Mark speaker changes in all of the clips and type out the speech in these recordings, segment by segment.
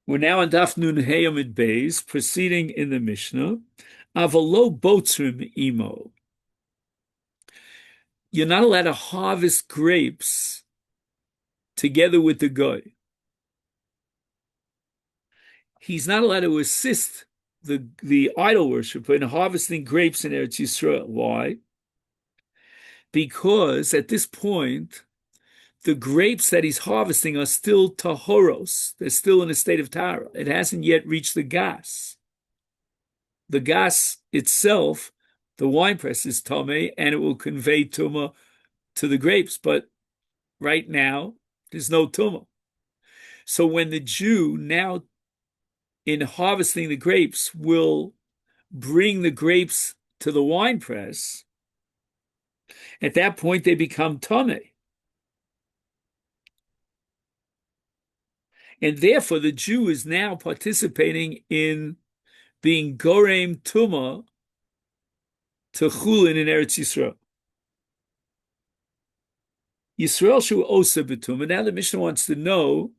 Speaker 1: We're now on Daf Nun Hey Amid Beis, proceeding in the Mishnah. Avalo botzrim imo. You're not allowed to harvest grapes together with the goy. He's not allowed to assist the idol worshiper in harvesting grapes in Eretz Yisrael. Why? Because at this point, the grapes that he's harvesting are still tahoros. They're still in a state of tara. It hasn't yet reached the gas. The gas itself, the wine press, is tameh, and it will convey tumah to the grapes. But right now, there's no tumah. So when the Jew now, in harvesting the grapes, will bring the grapes to the wine press, at that point they become tameh. And therefore, the Jew is now participating in being gorem tumah to chulin in Eretz Yisrael. Yisrael shu osa b'tumah. Now the Mishnah wants to know,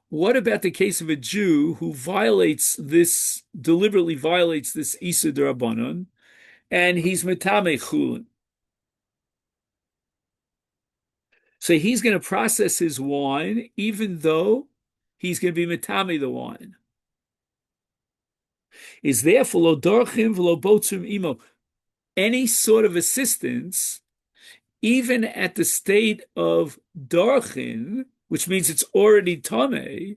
Speaker 1: what about the case of a Jew who deliberately violates this Isur d'Rabbanan, and he's metameh chulin? So he's going to process his wine, even though he's going to be metameh the wine. Is therefore lo dorchim v'lo botzrim imo. Any sort of assistance, even at the state of darchin, which means it's already tameh,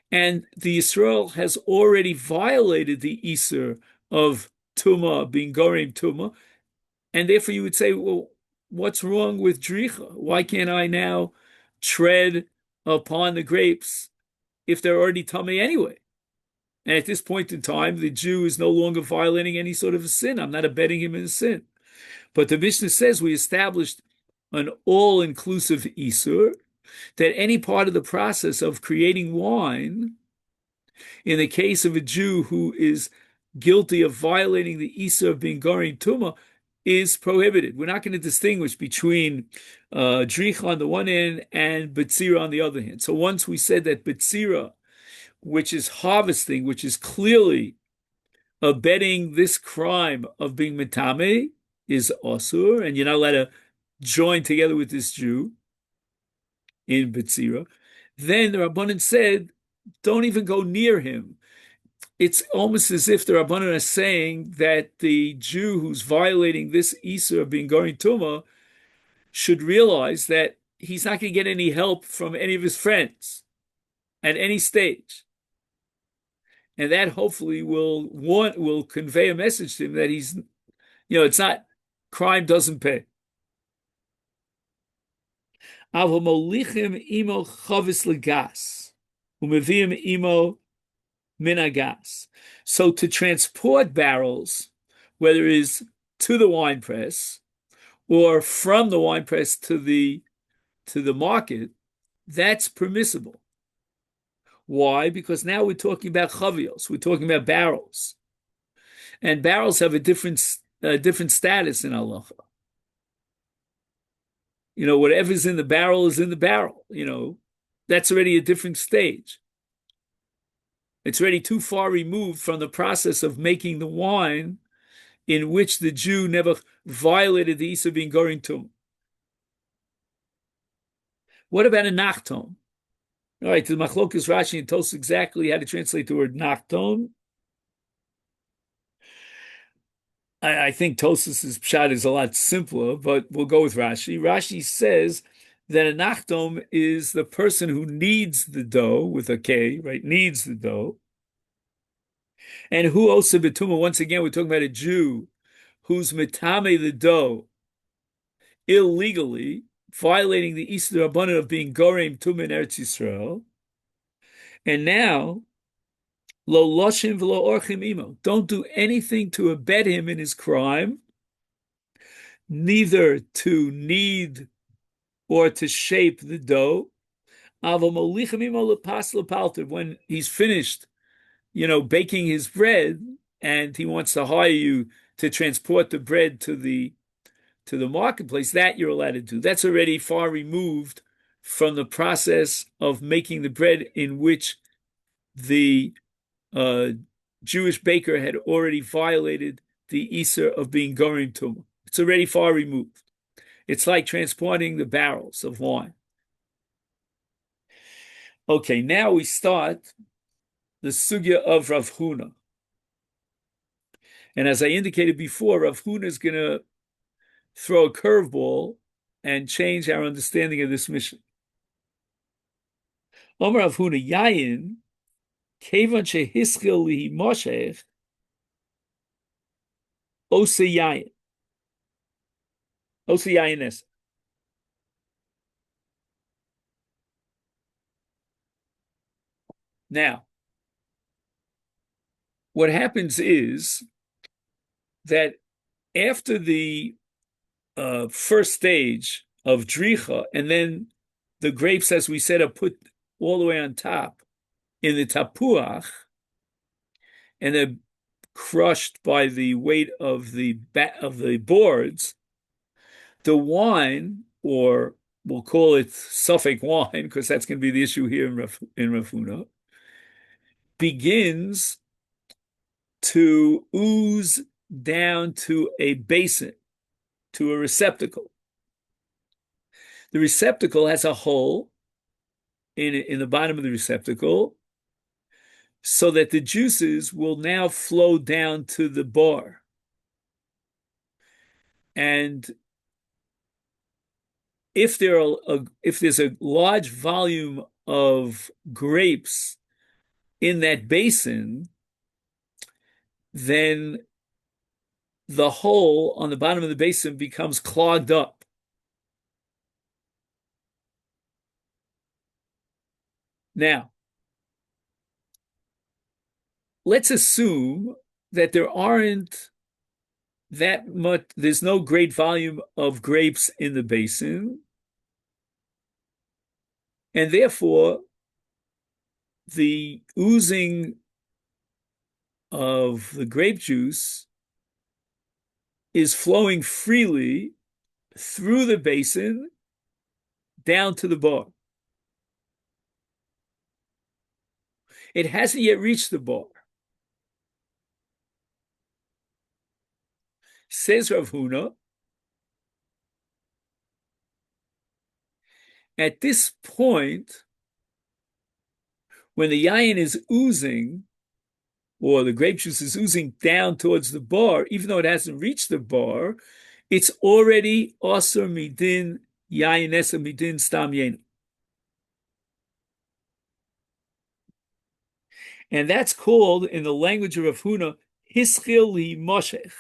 Speaker 1: and the Yisrael has already violated the Isur of tumah, being gorem tumah, and therefore you would say, well, what's wrong with dricha? Why can't I now tread upon the grapes if they're already tameh anyway? And at this point in time, the Jew is no longer violating any sort of a sin. I'm not abetting him in a sin. But the Mishnah says we established an all-inclusive Isur, that any part of the process of creating wine, in the case of a Jew who is guilty of violating the Isur of being gorem tumah, is prohibited. We're not going to distinguish between dricha on the one hand and betzira on the other hand. So once we said that betzira, which is harvesting, which is clearly abetting this crime of being metameh, is asur, and you're not allowed to join together with this Jew in betzira, then the Rabbanan said, don't even go near him. It's almost as if the Rabbanan are saying that the Jew who's violating this Isur of being gorem tumah should realize that he's not going to get any help from any of his friends at any stage. And that hopefully will convey a message to him that he's, it's not, crime doesn't pay. Avomolichim imo chavis legas, umeviim imo minagas. So to transport barrels, whether it is to the wine press or from the wine press to the market, that's permissible. Why? Because now we're talking about chavios, we're talking about barrels, and barrels have a different status in halacha. Whatever's in the barrel is in the barrel. That's already a different stage. It's already too far removed from the process of making the wine, in which the Jew never violated the Isur being gorem tumah. What about a nachtom? All right, the Machlokas Rashi and tells exactly how to translate the word nachtom. I think Tosas's pshat is a lot simpler, but we'll go with Rashi. Rashi says that a nachtom is the person who kneads the dough with a K, right? Kneads the dough. And who osa b'tumah, once again, we're talking about a Jew who's metame the dough illegally, violating the Isur Rabbanan of being gorem tumah in Eretz Yisrael. And now, lo loshim v'lo orchim imo, don't do anything to abet him in his crime, neither to knead or to shape the dough. When he's finished, baking his bread, and he wants to hire you to transport the bread to the marketplace, that you're allowed to do. That's already far removed from the process of making the bread in which the uh, Jewish baker had already violated the Isser of being Gorim Tumah. It's already far removed. It's like transporting the barrels of wine. Okay, now we start the sugya of Rav Huna. And as I indicated before, Rav Huna is going to throw a curveball and change our understanding of this mission. Omer Rav Huna Yayin, Kevan shehischil lihi moshech, ose yayin. Ose yayin es. Now, what happens is that after the first stage of dricha, and then the grapes, as we said, are put all the way on top in the tapuach, and they're crushed by the weight of the boards. The wine, or we'll call it Suffolk wine, because that's going to be the issue here in Rav Huna, begins to ooze down to a basin, to a receptacle. The receptacle has a hole in the bottom of the receptacle so that the juices will now flow down to the bar. And if there's a large volume of grapes in that basin, then the hole on the bottom of the basin becomes clogged up. Now, let's assume that there's no great volume of grapes in the basin, and therefore the oozing of the grape juice is flowing freely through the basin down to the bar. It hasn't yet reached the bar. Says Rav Huna, at this point, when the yayin is oozing, or the grape juice is oozing down towards the bar, even though it hasn't reached the bar, it's already asur midin yayin esa midin stam yain. And that's called, in the language of Rav Huna, hischil li moshech.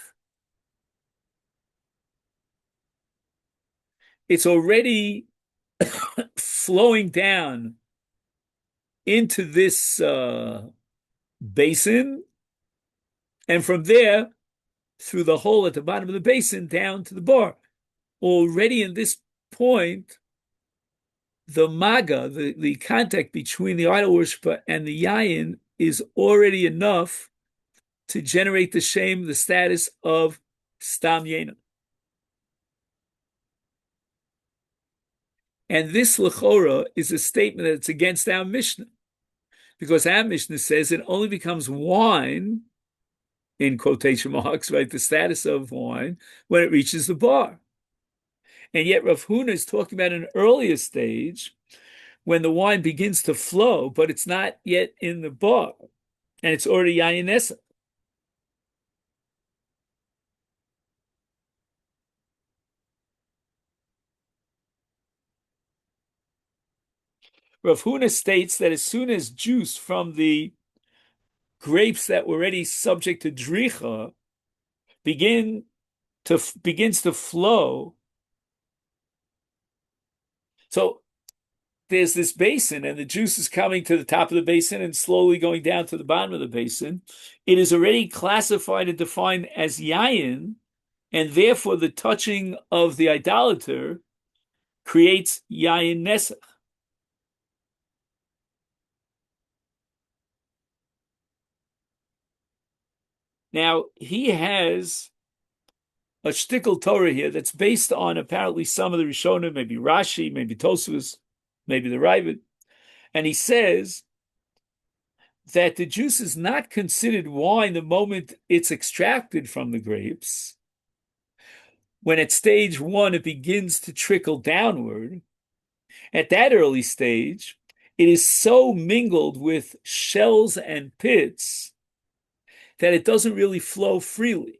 Speaker 1: It's already flowing down into this basin, and from there, through the hole at the bottom of the basin, down to the bar. Already in this point, the maga, the contact between the idol worshiper and the yayin, is already enough to generate the shame, the status of stam yena. And this lechora is a statement that's against our Mishnah, because our Mishnah says it only becomes wine, in quotation marks, right, the status of wine, when it reaches the bar. And yet Rav Huna is talking about an earlier stage when the wine begins to flow, but it's not yet in the bar, and it's already yayin esa. Rav Huna states that as soon as juice from the grapes that were already subject to dricha begins to flow, so there's this basin, and the juice is coming to the top of the basin and slowly going down to the bottom of the basin. It is already classified and defined as yayin, and therefore the touching of the idolater creates yayin nesach. Now, he has a shtickle Torah here that's based on apparently some of the Rishonim, maybe Rashi, maybe Tosfos, maybe the Ravid. And he says that the juice is not considered wine the moment it's extracted from the grapes. When at stage one it begins to trickle downward, at that early stage, it is so mingled with shells and pits that it doesn't really flow freely.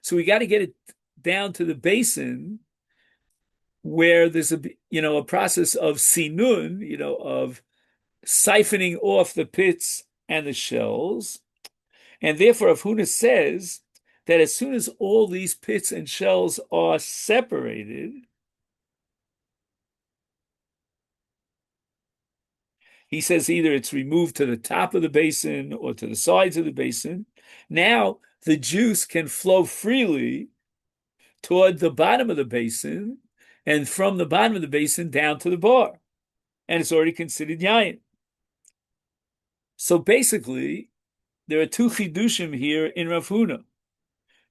Speaker 1: So we got to get it down to the basin where there's a process of sinun, of siphoning off the pits and the shells. And therefore, Avhuna says that as soon as all these pits and shells are separated, he says either it's removed to the top of the basin or to the sides of the basin. Now the juice can flow freely toward the bottom of the basin and from the bottom of the basin down to the bar. And it's already considered yayin. So basically, there are two chidushim here in Rav Huna.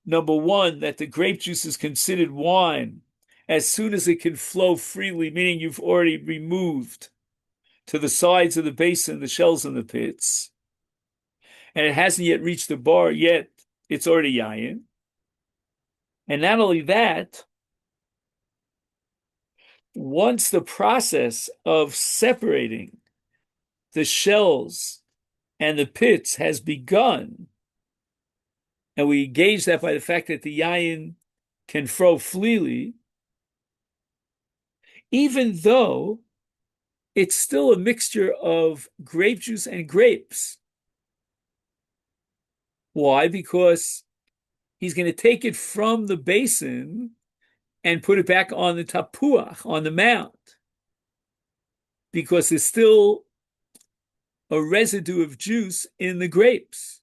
Speaker 1: Number one, that the grape juice is considered wine as soon as it can flow freely, meaning you've already removed to the sides of the basin the shells and the pits, and it hasn't yet reached the bar yet, it's already yayin. And not only that, once the process of separating the shells and the pits has begun, and we gauge that by the fact that the yayin can flow freely, even though it's still a mixture of grape juice and grapes. Why? Because he's going to take it from the basin and put it back on the tapuach, on the mound, because there's still a residue of juice in the grapes.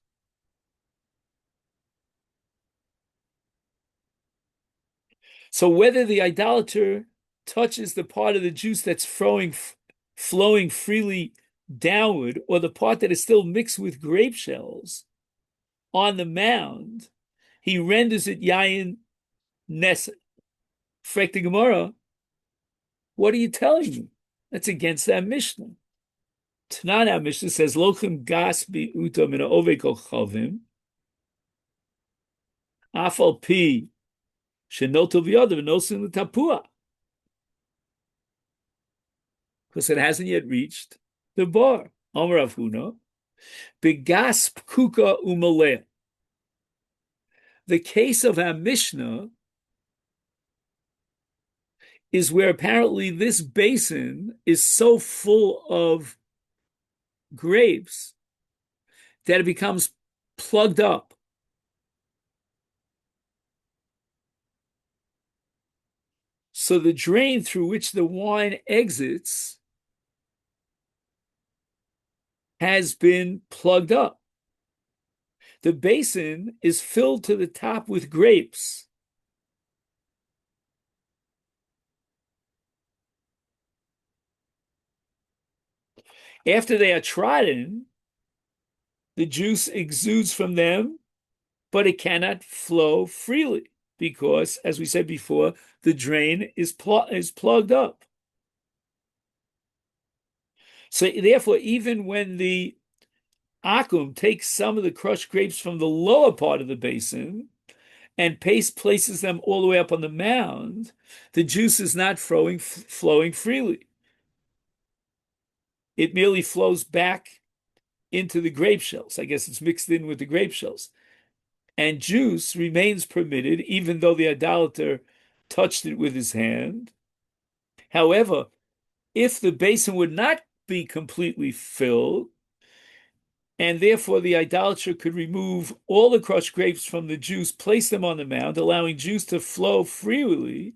Speaker 1: So whether the idolater touches the part of the juice that's flowing freely downward, or the part that is still mixed with grape shells on the mound, he renders it yayin nesa. Frek the Gemara, what are you telling me? That's against that Mishnah. Tanan Mishnah says, Lochem gas bi uta min ha'ovei kol chavim, afal pi shenotov yodav nosin l'tapua. Because it hasn't yet reached the bar. Amar Rav Huna, begas kuka umaleh. The case of our Mishnah is where apparently this basin is so full of grapes that it becomes plugged up. So the drain through which the wine exits has been plugged up. The basin is filled to the top with grapes. After they are trodden, the juice exudes from them, but it cannot flow freely because, as we said before, the drain is plugged up. So therefore, even when the akum takes some of the crushed grapes from the lower part of the basin and places them all the way up on the mound, the juice is not flowing freely. It merely flows back into the grape shells. I guess it's mixed in with the grape shells. And juice remains permitted, even though the idolater touched it with his hand. However, if the basin would not be completely filled, and therefore the idolater could remove all the crushed grapes from the juice, place them on the mound, allowing juice to flow freely,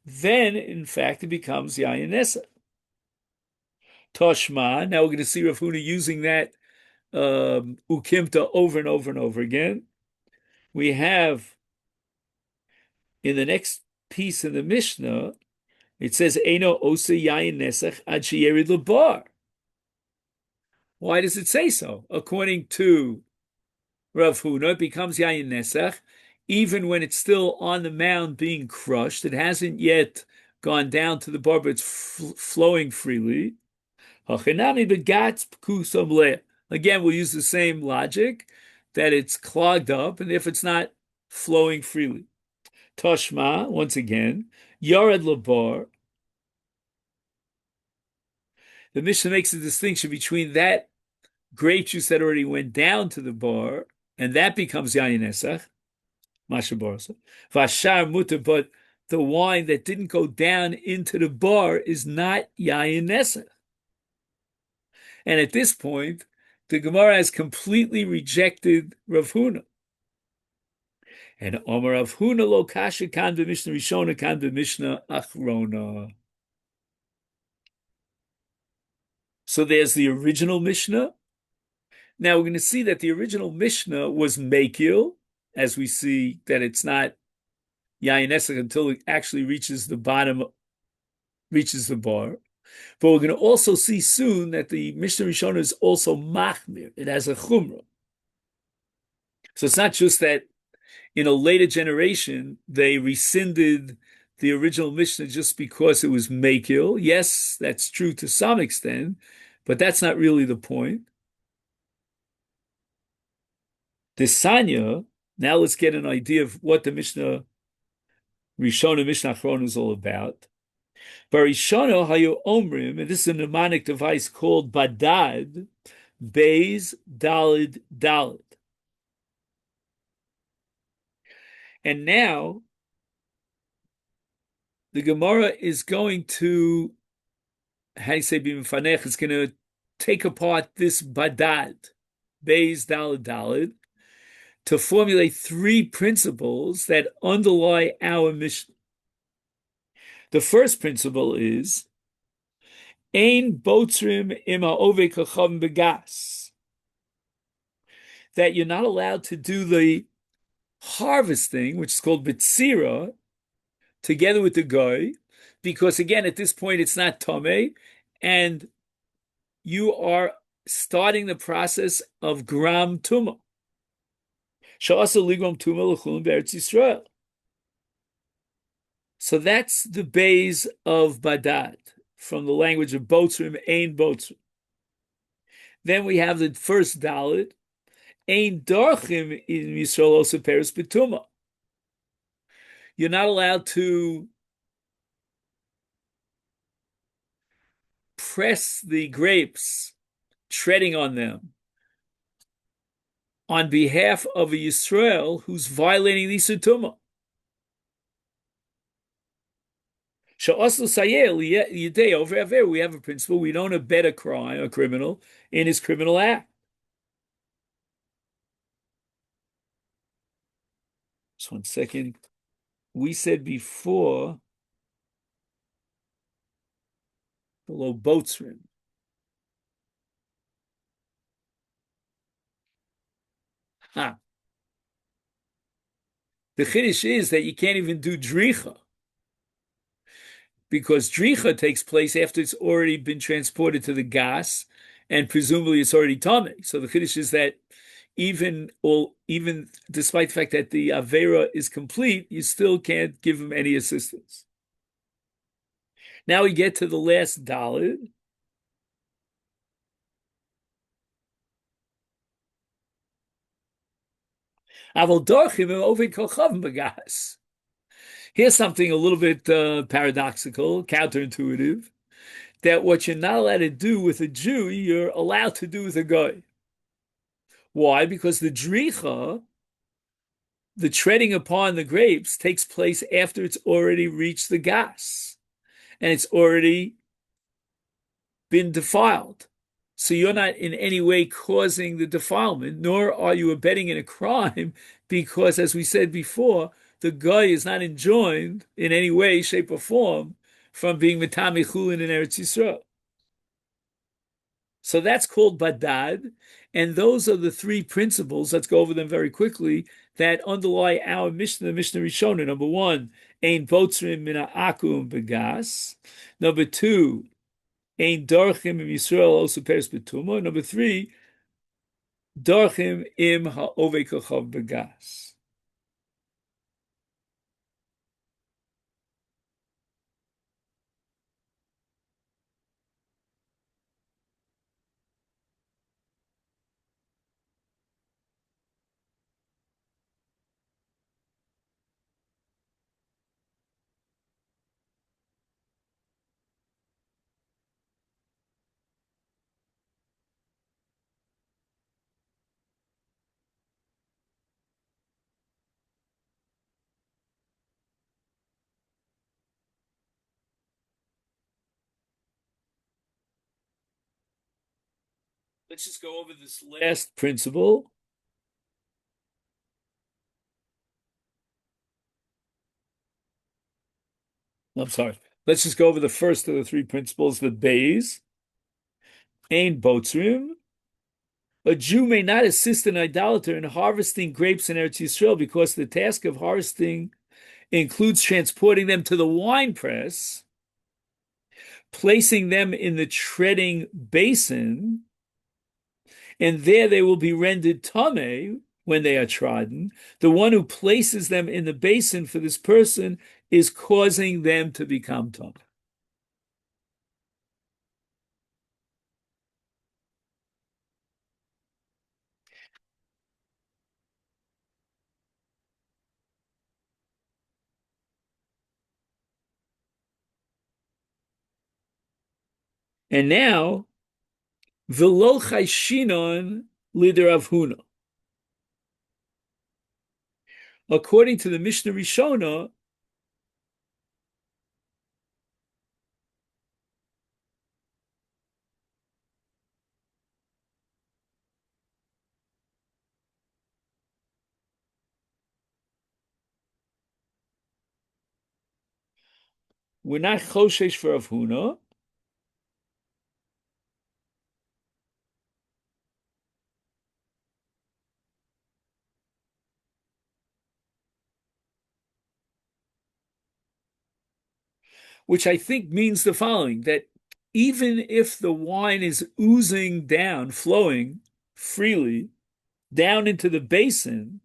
Speaker 1: then, in fact, it becomes yayin nesa. Toshma, now we're going to see Rav Huna using that ukimta over and over and over again. We have, in the next piece in the Mishnah, it says, Eino osa yayin nesach ad sheyerid lebar. Why does it say so? According to Rav Huna, it becomes yayin nesach, even when it's still on the mound being crushed. It hasn't yet gone down to the bar, but it's flowing freely. Hachinami begatz pkusam leah. Again, we'll use the same logic that it's clogged up and if it's not flowing freely. Toshma, once again, Yared Labar. The Mishnah makes a distinction between that grape juice that already went down to the bar, and that becomes Yayin Esach, Masha Barasa. Vashar Mutter, but the wine that didn't go down into the bar is not Yayin Esach. And at this point, the Gemara has completely rejected Rav Huna. And Omar Rav Huna lo kasha kan b'Mishnah Rishona kan b'Mishnah Achrona. So there's the original Mishnah. Now we're going to see that the original Mishnah was Mekil, as we see that it's not Yayin Esach until it actually reaches the bottom, reaches the bar. But we're going to also see soon that the Mishnah Rishona is also Machmir. It has a Chumrah. So it's not just that in a later generation they rescinded the original Mishnah just because it was Mekil. Yes, that's true to some extent, but that's not really the point. The Sanya, now let's get an idea of what the Mishnah Rishona, Mishnah Achrona is all about. Barishona hayu omrim, and this is a mnemonic device called Badad, Beis Dalid Dalid. And now the Gemara is going to, how do you say, B'mifanech, it's going to take apart this Badad, Beis Dalid Dalid, to formulate three principles that underlie our Mishnah. The first principle is Ein botzrim im ha'ovei kachavim begas, that you're not allowed to do the harvesting, which is called bitzira, together with the goy, because again, at this point, it's not tameh, and you are starting the process of gram tumah. Sha'asa ligram tumah l'chulim be'eretz Yisrael. So that's the base of Badad, from the language of Botzrim, Ein Botzrim. Then we have the first Dalit, Ein Darchim in Yisrael also Peres Betuma. You're not allowed to press the grapes, treading on them, on behalf of a Yisrael who's violating the Sutuma. We have a principle. We don't abet a crime, a criminal, in his criminal act. Just 1 second. We said before, below Botzrim. The Chiddush is that you can't even do Dricha, because Dricha takes place after it's already been transported to the gas, and presumably it's already Tameh. So the Chiddush is that even despite the fact that the Avera is complete, you still can't give him any assistance. Now we get to the last Dalid. Here's something a little bit paradoxical, counterintuitive, that what you're not allowed to do with a Jew, you're allowed to do with a guy. Why? Because the dricha, the treading upon the grapes, takes place after it's already reached the gas, and it's already been defiled. So you're not in any way causing the defilement, nor are you abetting in a crime, because, as we said before, the guy is not enjoined in any way, shape, or form from being Mitami Chulin in Eretz Yisrael. So that's called Badad, and those are the three principles, let's go over them very quickly, that underlie our Mishnah, Mishnah Rishona. Number one, Ein Botzrim Mina Akum Begas. Number two, Ein Darchim Im Yisrael also Peres Betuma. Number three, Darchim Im Ha'ovei Kachav Begas. Let's just go over this last principle. I'm sorry. Let's just go over the first of the three principles, the bays. Ain botzrim. A Jew may not assist an idolater in harvesting grapes in Eretz Yisrael because the task of harvesting includes transporting them to the wine press, placing them in the treading basin, and there they will be rendered tameh when they are trodden. The one who places them in the basin for this person is causing them to become tameh. And now, v'lo chayshinon lider Huna. According to the Mishnah Rishona, we're not choshesh for Rav Huna, which I think means the following, that even if the wine is oozing down, flowing freely down into the basin,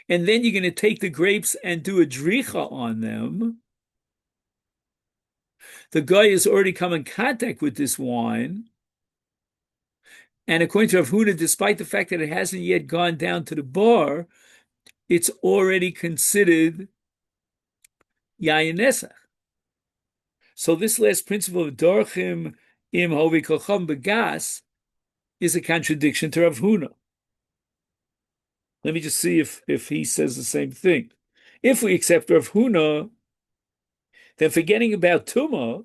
Speaker 1: and then you're going to take the grapes and do a dricha on them, the guy has already come in contact with this wine. And according to Rav Huna, despite the fact that it hasn't yet gone down to the bar, it's already considered yayin nesach. So this last principle of dorchim im hovi kocham begas is a contradiction to Rav Huna. Let me just see if he says the same thing. If we accept Rav Huna, then forgetting about Tumah,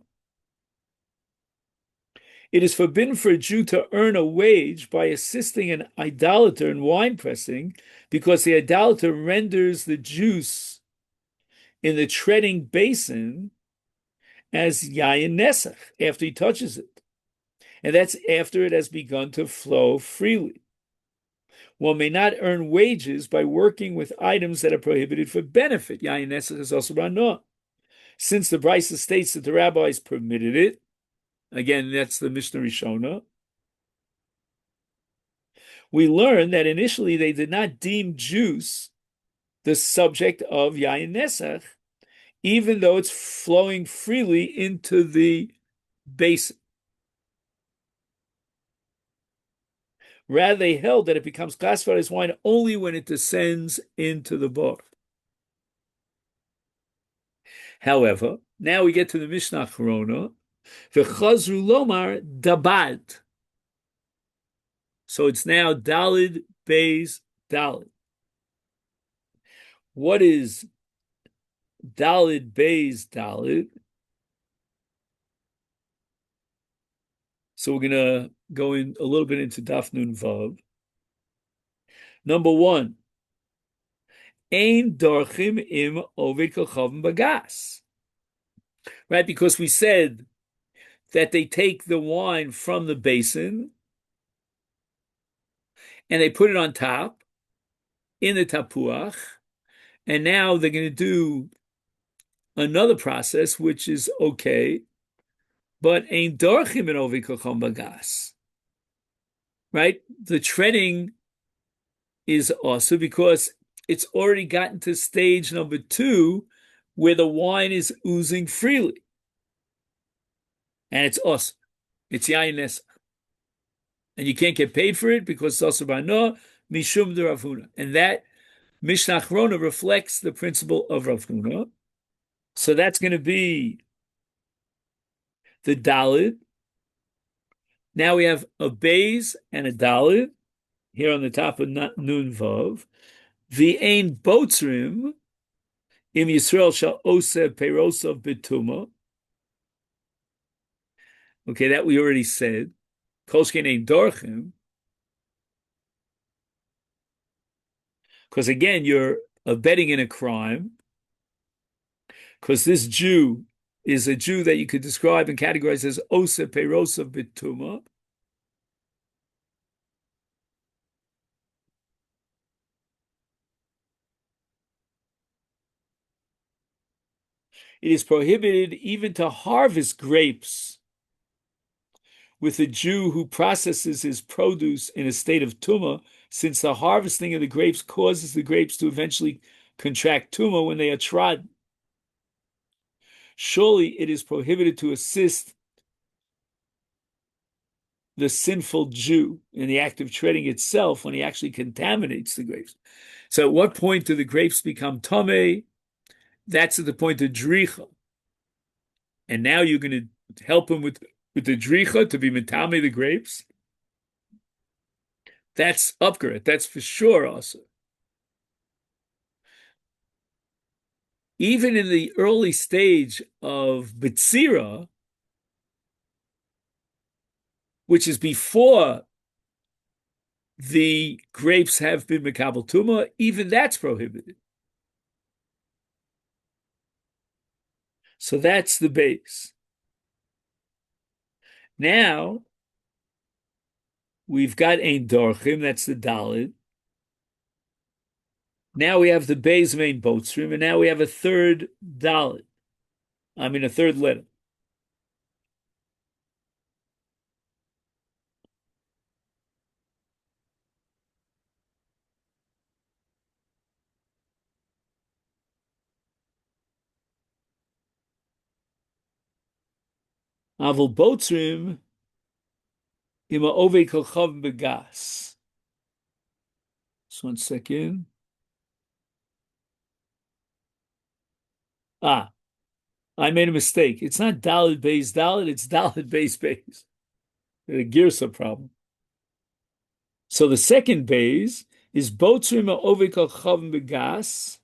Speaker 1: it is forbidden for a Jew to earn a wage by assisting an idolater in wine pressing, because the idolater renders the juice in the treading basin as yayin nesach after he touches it. And that's after it has begun to flow freely. One may not earn wages by working with items that are prohibited for benefit. Yayin nesach is also rana. Since the Brisa states that the rabbis permitted it, again, that's the Mishnah Rishona, we learn that initially they did not deem juice the subject of yayin nesach, even though it's flowing freely into the basin. Rather, they held that it becomes classified as wine only when it descends into the bar. However, now we get to the Mishnah Achrona, v'chazru lomar dabad. So it's now dalid beis dalid. What is dalid beis dalid? So we're going to go in a little bit into Daf Nun Vav. Number one, ein dorchim im ovid kolchavim bagas. Right, because we said that they take the wine from the basin and they put it on top in the tapuach, and now they're going to do another process, which is okay, but ein dorchim in ovid kolchavim bagas. Right, the treading is also because it's already gotten to stage number two, where the wine is oozing freely. And it's us. It's yayin nesach. And you can't get paid for it because it's also bano mishum de Rav Huna. And that Mishnah Achrona reflects the principle of Rav Huna. So that's going to be the Dalid. Now we have a Beis and a Dalid here on the top of Nun Vav. The Ein Botzrim im Yisrael shall oseh perosav betuma. Okay, that we already said. Kolshkein ein dorchim, because again, you're abetting in a crime, because this Jew is a Jew that you could describe and categorize as osa perosa bituma. It is prohibited even to harvest grapes with a Jew who processes his produce in a state of tuma, since the harvesting of the grapes causes the grapes to eventually contract tuma when they are trodden. Surely it is prohibited to assist the sinful Jew in the act of treading itself when he actually contaminates the grapes. So at what point do the grapes become tameh? That's at the point of dricha. And now you're going to help him with the dricha to be mitame the grapes. That's upgrade. That's for sure also. Even in the early stage of Bitsira, which is before the grapes have been Mekabel Tuma, even that's prohibited. So that's the base. Now, we've got Ein Dorchim, that's the Dalit. Now we have the Beis main boat stream, and now we have a third Dalit. A third letter. Avol Botzrim ima ove kolchav begas. Just 1 second. I made a mistake. It's not Dalit base Dalit, it's Dalit base base. A Girsa problem. So the second base is Botzrim ima ove kolchav begas.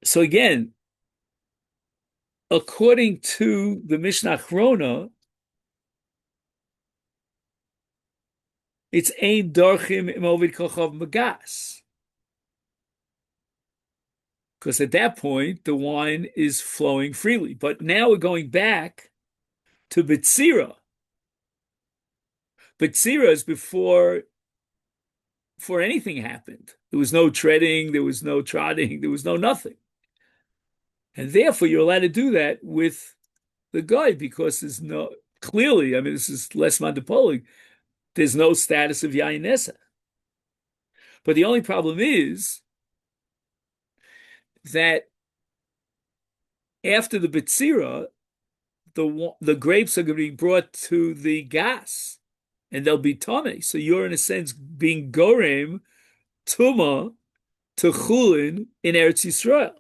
Speaker 1: So again, according to the Mishnah Achrona, it's Ein Dorchim im Ovid Kochav Magas. Because at that point, the wine is flowing freely. But now we're going back to Bitsira. Bitsira is before anything happened. There was no treading, there was no trotting, there was no nothing. And therefore, you're allowed to do that with the guy because there's no, clearly, this is less mandipoling, there's no status of Yain Nesa. But the only problem is that after the Bitsira, the grapes are going to be brought to the gas and they'll be tame. So you're in a sense being gorem tuma to chulin in Eretz Yisrael.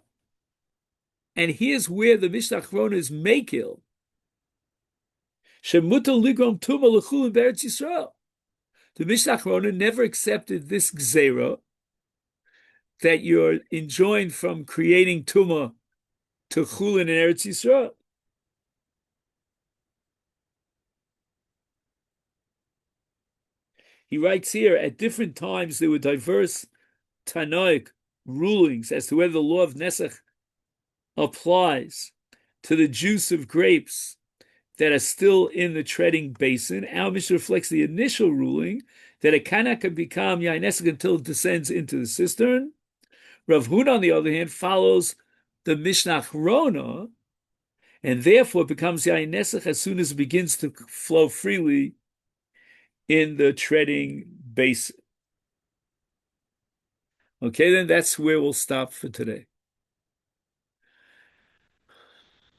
Speaker 1: And here's where the Mishnah Achrona is mekil. Shemutal ligrom tuma lechulin be'Eretz Yisrael. The Mishnah Achrona never accepted this gzera that you're enjoined from creating tuma to chulin in Eretz Yisrael. He writes here, at different times there were diverse Tanoic rulings as to whether the law of Nesach applies to the juice of grapes that are still in the treading basin. Our Mishnah reflects the initial ruling that it cannot become Yain Nesach until it descends into the cistern. Rav Huna, on the other hand, follows the Mishnah Achrona, and therefore it becomes Yain Nesach as soon as it begins to flow freely in the treading basin. Okay, then that's where we'll stop for today.